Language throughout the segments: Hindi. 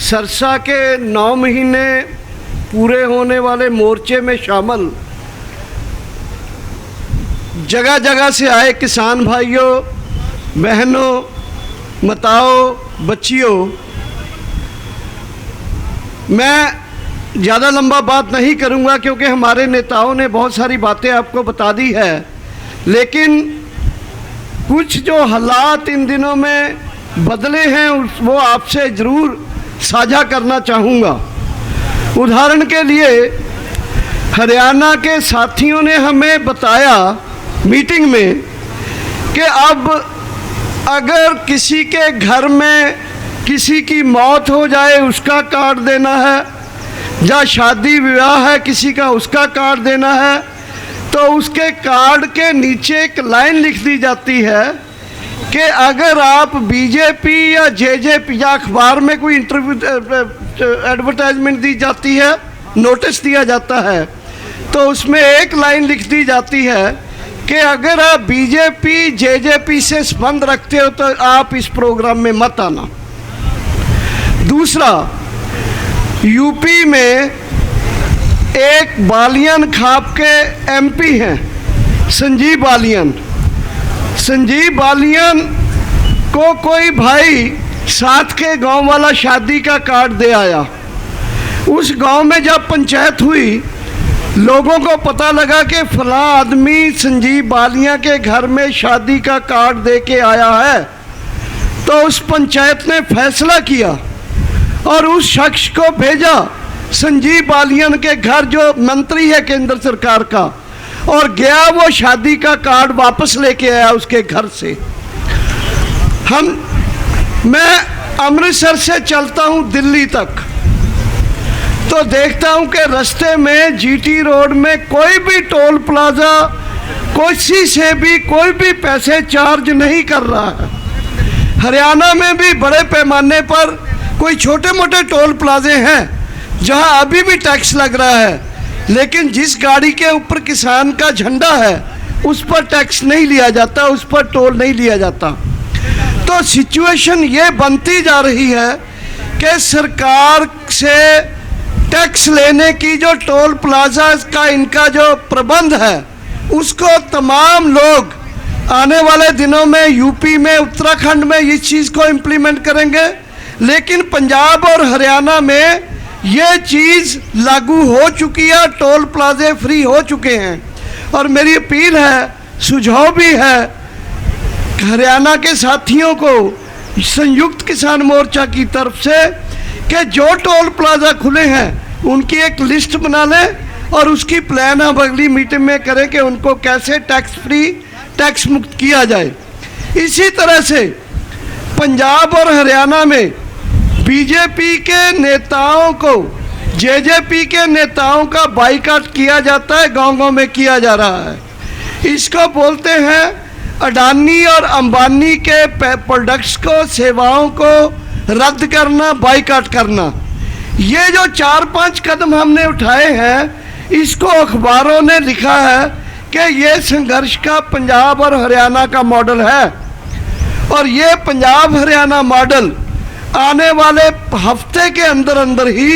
सरसा के 9 महीने पूरे होने वाले मोर्चे में शामिल जगह जगह से आए किसान भाइयों, बहनों, माताओं, बच्चियों, मैं ज़्यादा लंबा बात नहीं करूंगा क्योंकि हमारे नेताओं ने बहुत सारी बातें आपको बता दी है, लेकिन कुछ जो हालात इन दिनों में बदले हैं वो आपसे ज़रूर साझा करना चाहूँगा। उदाहरण के लिए हरियाणा के साथियों ने हमें बताया मीटिंग में कि अब अगर किसी के घर में किसी की मौत हो जाए उसका कार्ड देना है, या शादी विवाह है किसी का उसका कार्ड देना है, तो उसके कार्ड के नीचे एक लाइन लिख दी जाती है कि अगर आप बीजेपी या जेजेपी या अखबार में कोई इंटरव्यू एडवर्टाइजमेंट दी जाती है, नोटिस दिया जाता है, तो उसमें एक लाइन लिख दी जाती है कि अगर आप बीजेपी जेजेपी से संबंध रखते हो तो आप इस प्रोग्राम में मत आना। दूसरा, यूपी में एक बालियान खाप के एमपी हैं संजीव बालियान। संजीव बालियान को कोई भाई साथ के गांव वाला शादी का कार्ड दे आया। उस गांव में जब पंचायत हुई, लोगों को पता लगा कि फलां आदमी संजीव बालियान के घर में शादी का कार्ड दे के आया है, तो उस पंचायत ने फैसला किया और उस शख्स को भेजा संजीव बालियान के घर, जो मंत्री है केंद्र सरकार का, और गया वो शादी का कार्ड वापस लेके आया उसके घर से। मैं अमृतसर से चलता हूँ दिल्ली तक, तो देखता हूँ कि रास्ते में जीटी रोड में कोई भी टोल प्लाजा किसी से भी कोई भी पैसे चार्ज नहीं कर रहा है। हरियाणा में भी बड़े पैमाने पर कोई छोटे मोटे टोल प्लाजे हैं जहाँ अभी भी टैक्स लग रहा है, लेकिन जिस गाड़ी के ऊपर किसान का झंडा है उस पर टैक्स नहीं लिया जाता, उस पर टोल नहीं लिया जाता। तो सिचुएशन ये बनती जा रही है कि सरकार से टैक्स लेने की जो टोल प्लाजा का इनका जो प्रबंध है उसको तमाम लोग आने वाले दिनों में यूपी में, उत्तराखंड में इस चीज़ को इम्प्लीमेंट करेंगे, लेकिन पंजाब और हरियाणा में ये चीज़ लागू हो चुकी है, टोल प्लाजे फ्री हो चुके हैं। और मेरी अपील है, सुझाव भी है हरियाणा के साथियों को संयुक्त किसान मोर्चा की तरफ से कि जो टोल प्लाजा खुले हैं उनकी एक लिस्ट बना लें और उसकी प्लान हम अगली मीटिंग में करें कि उनको कैसे टैक्स फ्री, टैक्स मुक्त किया जाए। इसी तरह से पंजाब और हरियाणा में बीजेपी के नेताओं को जेजेपी के नेताओं का बाइकाट किया जाता है, गांव-गांव में किया जा रहा है। इसको बोलते हैं अडानी और अंबानी के प्रोडक्ट्स को, सेवाओं को रद्द करना, बाइकाट करना। ये जो 4-5 कदम हमने उठाए हैं, इसको अखबारों ने लिखा है कि ये संघर्ष का पंजाब और हरियाणा का मॉडल है, और ये पंजाब हरियाणा मॉडल आने वाले हफ्ते के अंदर अंदर ही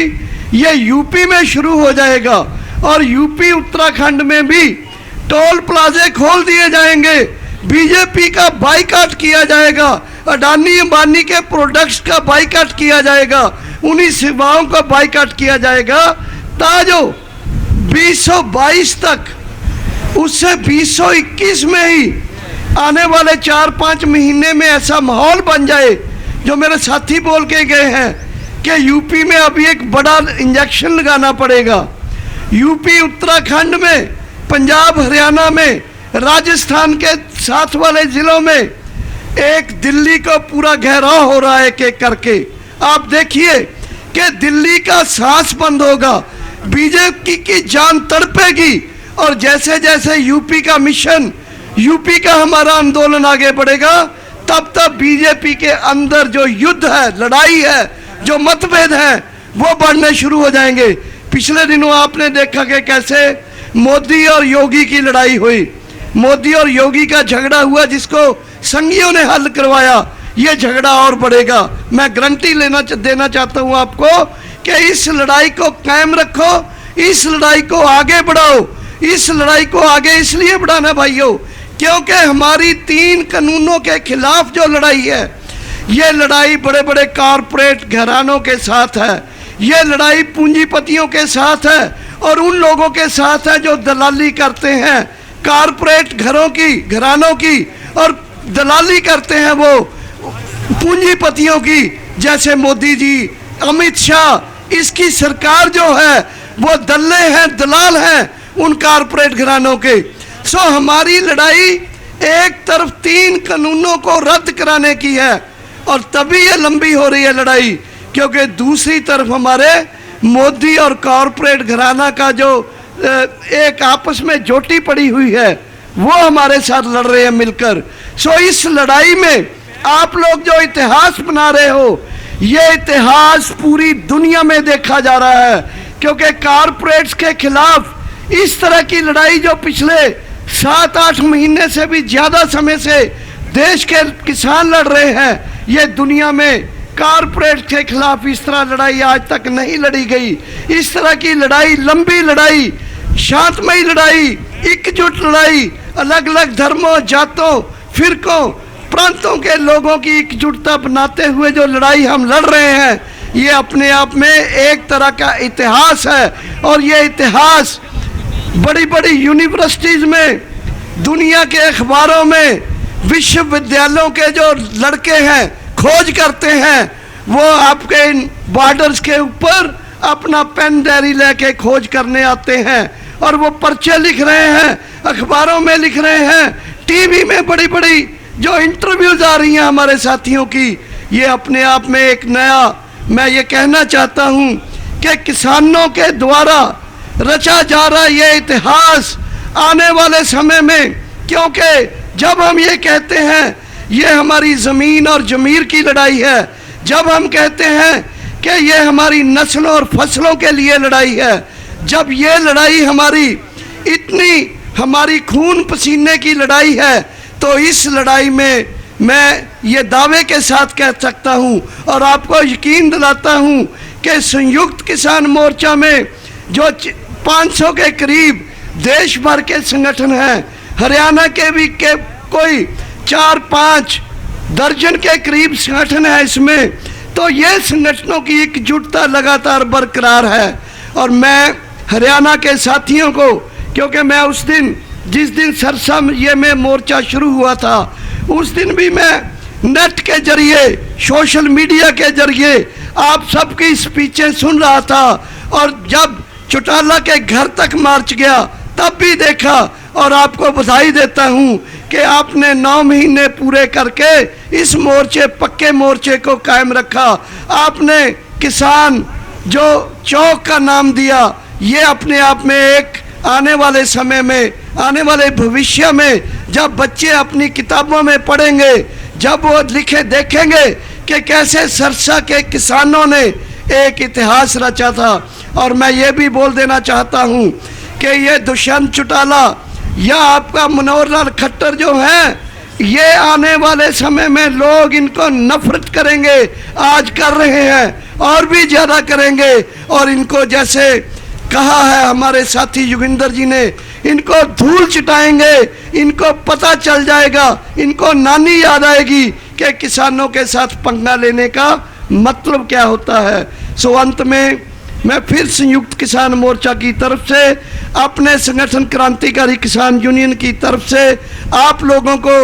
ये यूपी में शुरू हो जाएगा, और यूपी उत्तराखंड में भी टोल प्लाजे खोल दिए जाएंगे, बीजेपी का बाइकाट किया जाएगा, अडानी अंबानी के प्रोडक्ट्स का बाइकाट किया जाएगा, उन्हीं सेवाओं का बाइकाट किया जाएगा, ताजो 2022 तक उससे 2021 में ही आने वाले 4-5 महीने में ऐसा माहौल बन जाए जो मेरे साथी बोल के गए हैं कि यूपी में अभी एक बड़ा इंजेक्शन लगाना पड़ेगा। यूपी उत्तराखंड में, पंजाब हरियाणा में, राजस्थान के साथ वाले ज़िलों में एक दिल्ली को पूरा घेराव हो रहा है एक एक करके। आप देखिए कि दिल्ली का सांस बंद होगा, बीजेपी की जान तड़पेगी, और जैसे जैसे यूपी का मिशन, यूपी का हमारा आंदोलन आगे बढ़ेगा, तब तब बीजेपी के अंदर जो युद्ध है, लड़ाई है, जो मतभेद है, वो बढ़ने शुरू हो जाएंगे। पिछले दिनों आपने देखा कि कैसे मोदी और योगी की लड़ाई हुई, मोदी और योगी का झगड़ा हुआ जिसको संघियों ने हल करवाया ये झगड़ा और बढ़ेगा। मैं गारंटी देना चाहता हूँ आपको कि इस लड़ाई को कायम रखो, इस लड़ाई को आगे बढ़ाओ। इस लड़ाई को आगे इसलिए बढ़ाना भाइयों क्योंकि हमारी 3 कानूनों के खिलाफ जो लड़ाई है, ये लड़ाई बड़े बड़े कॉरपोरेट घरानों के साथ है, ये लड़ाई पूंजीपतियों के साथ है और उन लोगों के साथ है जो दलाली करते हैं कॉरपोरेट घरानों की और दलाली करते हैं वो पूंजीपतियों की, जैसे मोदी जी, अमित शाह। इसकी सरकार जो है वो दल्ले हैं, दलाल हैं उन कॉरपोरेट घरानों के। सो हमारी लड़ाई एक तरफ 3 कानूनों को रद्द कराने की है और तभी ये लंबी हो रही है लड़ाई, क्योंकि दूसरी तरफ हमारे मोदी और कॉरपोरेट घराना का जो एक आपस में जोटी पड़ी हुई है वो हमारे साथ लड़ रहे हैं मिलकर। सो इस लड़ाई में आप लोग जो इतिहास बना रहे हो, ये इतिहास पूरी दुनिया में देखा जा रहा है, क्योंकि कॉरपोरेट्स के खिलाफ इस तरह की लड़ाई जो पिछले 7-8 महीने से भी ज्यादा समय से देश के किसान लड़ रहे हैं, ये दुनिया में कॉरपोरेट के खिलाफ इस तरह लड़ाई आज तक नहीं लड़ी गई। इस तरह की लड़ाई, लंबी लड़ाई, शांतमयी लड़ाई, एकजुट लड़ाई, अलग अलग धर्मों, जातों, फिरकों, प्रांतों के लोगों की एकजुटता बनाते हुए जो लड़ाई हम लड़ रहे हैं, ये अपने आप में एक तरह का इतिहास है। और ये इतिहास बड़ी बड़ी यूनिवर्सिटीज में, दुनिया के अखबारों में, विश्वविद्यालयों के जो लड़के हैं खोज करते हैं, वो आपके इन बॉर्डर्स के ऊपर अपना पेन डायरी लेके खोज करने आते हैं और वो पर्चे लिख रहे हैं, अखबारों में लिख रहे हैं, टीवी में बड़ी बड़ी जो इंटरव्यूज आ रही हैं हमारे साथियों की। ये अपने आप में एक नया, मैं ये कहना चाहता हूँ कि किसानों के द्वारा रचा जा रहा ये इतिहास आने वाले समय में, क्योंकि जब हम ये कहते हैं ये हमारी ज़मीन और ज़मीर की लड़ाई है, जब हम कहते हैं कि ये हमारी नस्लों और फसलों के लिए लड़ाई है, जब ये लड़ाई हमारी इतनी हमारी खून पसीने की लड़ाई है, तो इस लड़ाई में मैं ये दावे के साथ कह सकता हूँ और आपको यकीन दिलाता हूँ कि संयुक्त किसान मोर्चा में जो 500 के करीब देश भर के संगठन हैं, हरियाणा के भी के कोई 4-5 दर्जन के करीब संगठन है इसमें, तो ये संगठनों की एकजुटता लगातार बरकरार है। और मैं हरियाणा के साथियों को, क्योंकि मैं उस दिन जिस दिन सरसा ये में मोर्चा शुरू हुआ था, उस दिन भी मैं नेट के जरिए, सोशल मीडिया के जरिए आप सबकी स्पीचें सुन रहा था और जब चौटाला के घर तक मार्च गया तब भी देखा। और आपको बधाई देता हूं कि आपने 9 महीने पूरे करके इस मोर्चे, पक्के मोर्चे को कायम रखा। आपने किसान जो चौक का नाम दिया, ये अपने आप में एक आने वाले समय में, आने वाले भविष्य में जब बच्चे अपनी किताबों में पढ़ेंगे, जब वो लिखे देखेंगे कि कैसे सरसा के किसानों ने एक इतिहास रचा था। और मैं ये भी बोल देना चाहता हूँ कि ये दुष्यंत चौटाला या आपका मनोहर लाल खट्टर जो हैं, ये आने वाले समय में लोग इनको नफरत करेंगे, आज कर रहे हैं और भी ज़्यादा करेंगे। और इनको जैसे कहा है हमारे साथी योगिंदर जी ने, इनको धूल चिटाएंगे, इनको पता चल जाएगा, इनको नानी याद आएगी कि किसानों के साथ पंगा लेने का मतलब क्या होता है। सो अंत में मैं फिर संयुक्त किसान मोर्चा की तरफ से, अपने संगठन क्रांतिकारी किसान यूनियन की तरफ से आप लोगों को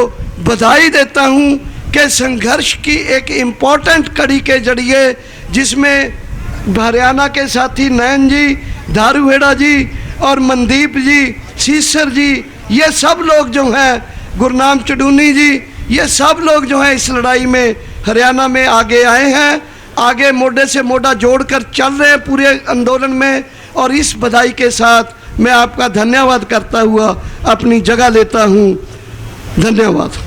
बधाई देता हूं कि संघर्ष की एक इम्पोर्टेंट कड़ी के जरिए, जिसमें हरियाणा के साथी नयन जी, धारूहेड़ा जी और मनदीप जी, शीसर जी, ये सब लोग जो हैं, गुरनाम चडूनी जी, ये सब लोग जो हैं इस लड़ाई में हरियाणा में आगे आए हैं, आगे मोढे से मोढा जोड़कर चल रहे हैं पूरे आंदोलन में। और इस बधाई के साथ मैं आपका धन्यवाद करता हुआ अपनी जगह लेता हूँ। धन्यवाद।